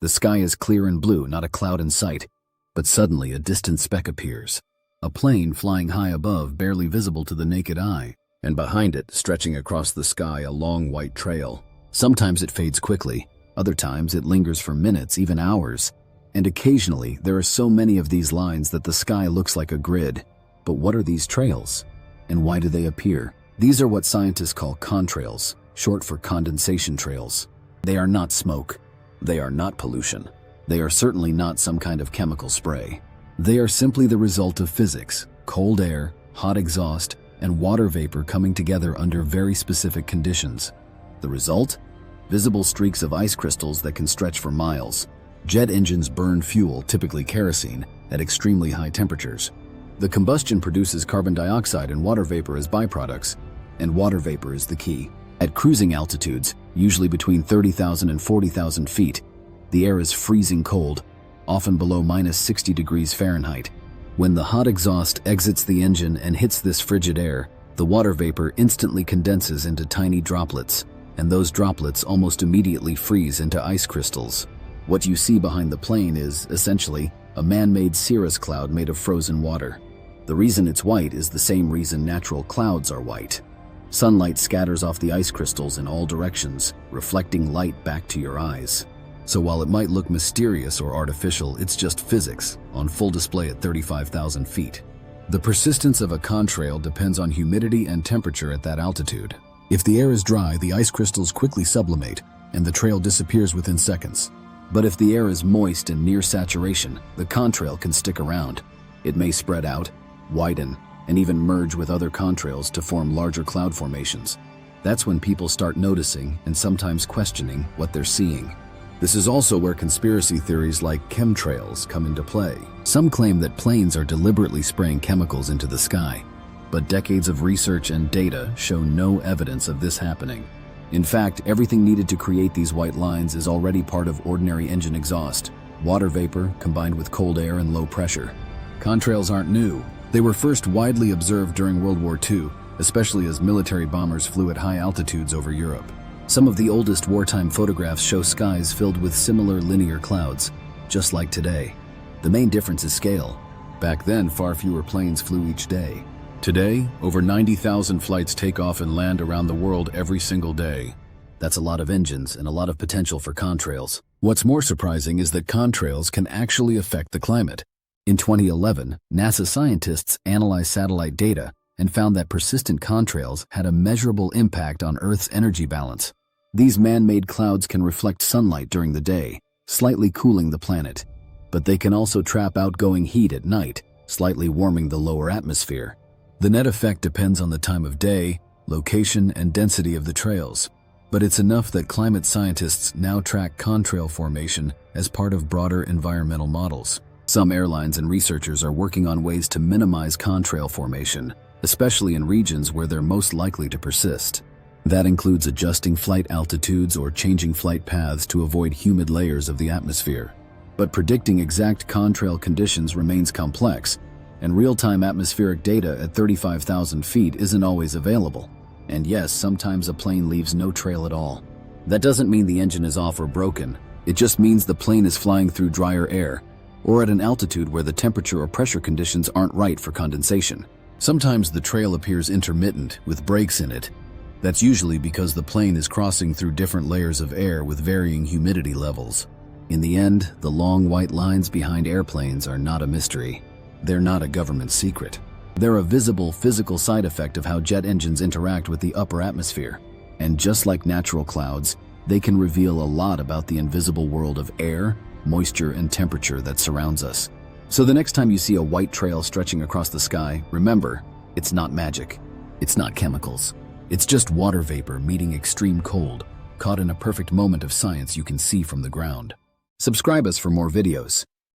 The sky is clear and blue, not a cloud in sight. But suddenly a distant speck appears. A plane flying high above, barely visible to the naked eye. And behind it, stretching across the sky, a long white trail. Sometimes it fades quickly. Other times it lingers for minutes, even hours. And occasionally there are so many of these lines that the sky looks like a grid. But what are these trails? And why do they appear? These are what scientists call contrails, short for condensation trails. They are not smoke. They are not pollution. They are certainly not some kind of chemical spray. They are simply the result of physics, cold air, hot exhaust, and water vapor coming together under very specific conditions. The result? Visible streaks of ice crystals that can stretch for miles. Jet engines burn fuel, typically kerosene, at extremely high temperatures. The combustion produces carbon dioxide and water vapor as byproducts, and water vapor is the key. At cruising altitudes, usually between 30,000 and 40,000 feet, the air is freezing cold, often below -60 degrees Fahrenheit. When the hot exhaust exits the engine and hits this frigid air, the water vapor instantly condenses into tiny droplets, and those droplets almost immediately freeze into ice crystals. What you see behind the plane is, essentially, a man-made cirrus cloud made of frozen water. The reason it's white is the same reason natural clouds are white. Sunlight scatters off the ice crystals in all directions, reflecting light back to your eyes. So while it might look mysterious or artificial, it's just physics, on full display at 35,000 feet. The persistence of a contrail depends on humidity and temperature at that altitude. If the air is dry, the ice crystals quickly sublimate, and the trail disappears within seconds. But if the air is moist and near saturation, the contrail can stick around. It may spread out, widen, and even merge with other contrails to form larger cloud formations. That's when people start noticing and sometimes questioning what they're seeing. This is also where conspiracy theories like chemtrails come into play. Some claim that planes are deliberately spraying chemicals into the sky, but decades of research and data show no evidence of this happening. In fact, everything needed to create these white lines is already part of ordinary engine exhaust, water vapor combined with cold air and low pressure. Contrails aren't new. They were first widely observed during World War II, especially as military bombers flew at high altitudes over Europe. Some of the oldest wartime photographs show skies filled with similar linear clouds, just like today. The main difference is scale. Back then, far fewer planes flew each day. Today, over 90,000 flights take off and land around the world every single day. That's a lot of engines and a lot of potential for contrails. What's more surprising is that contrails can actually affect the climate. In 2011, NASA scientists analyzed satellite data and found that persistent contrails had a measurable impact on Earth's energy balance. These man-made clouds can reflect sunlight during the day, slightly cooling the planet. But they can also trap outgoing heat at night, slightly warming the lower atmosphere. The net effect depends on the time of day, location, and density of the trails. But it's enough that climate scientists now track contrail formation as part of broader environmental models. Some airlines and researchers are working on ways to minimize contrail formation, especially in regions where they're most likely to persist. That includes adjusting flight altitudes or changing flight paths to avoid humid layers of the atmosphere. But predicting exact contrail conditions remains complex, and real-time atmospheric data at 35,000 feet isn't always available. And yes, sometimes a plane leaves no trail at all. That doesn't mean the engine is off or broken. It just means the plane is flying through drier air, or at an altitude where the temperature or pressure conditions aren't right for condensation. Sometimes the trail appears intermittent, with breaks in it. That's usually because the plane is crossing through different layers of air with varying humidity levels. In the end, the long white lines behind airplanes are not a mystery. They're not a government secret. They're a visible physical side effect of how jet engines interact with the upper atmosphere. And just like natural clouds, they can reveal a lot about the invisible world of air, moisture, and temperature that surrounds us. So the next time you see a white trail stretching across the sky, remember, it's not magic. It's not chemicals. It's just water vapor meeting extreme cold, caught in a perfect moment of science you can see from the ground. Subscribe us for more videos.